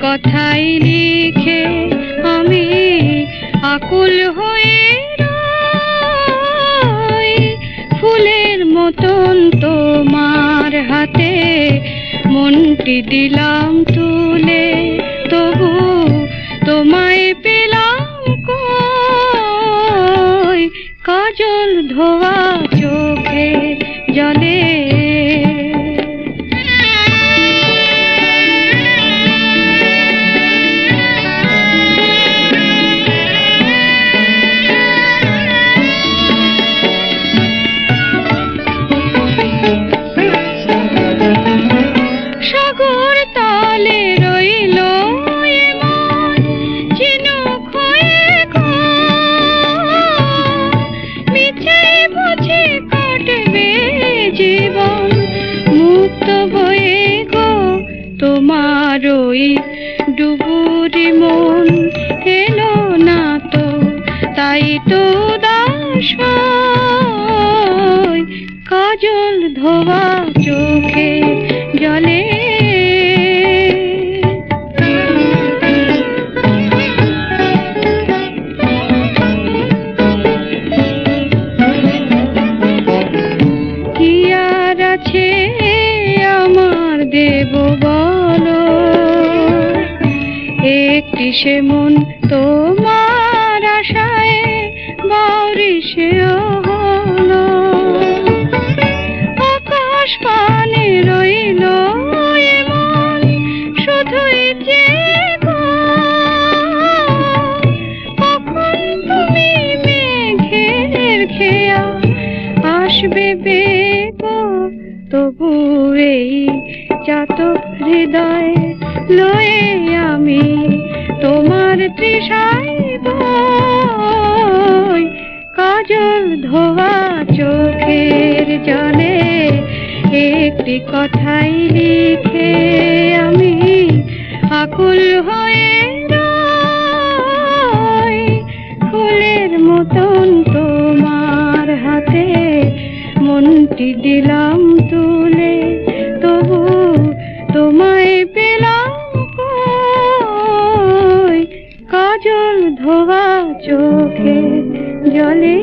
কথাই লিখে আমি আকুল হয়ে রই, ফুলের মতন তোমার হাতে মনটি দিলাম তুলে, তবু তোমায় পেলাম কই, কাজল ধোয়া চোখের জলে। সাগর তালে রইল এমন চিনুক হয়ে মিছে বুঝে কাটবে জীবন মুক্ত হয়ে গো, তোমার ওই ডুবুরি মন এলো না তো, তাই তো দাস হই, কাজল ধোয়া চোখে জলে। কি আর আছে আমার দেব বলো, একটি সে মন তোমার আশায় বাউরিশে হলো, আকাশ পানে রইল এমন শুধুই যে গো, কখন তুমি মেঘের খেয়া আসবে বেগো, তবু এই চাতক হৃদয় লয়ে আমি তোমার তৃষায় বই, কাজল ধোয়া চোখের জলে একটি কথাই লিখে আমি আকুল হয়ে রই, ফুলের মতন তোমার হাতে মনটি দিলাম তুলে, তবু তোমায় পেলাম কই, কাজল ধোয়া চোখে জলে।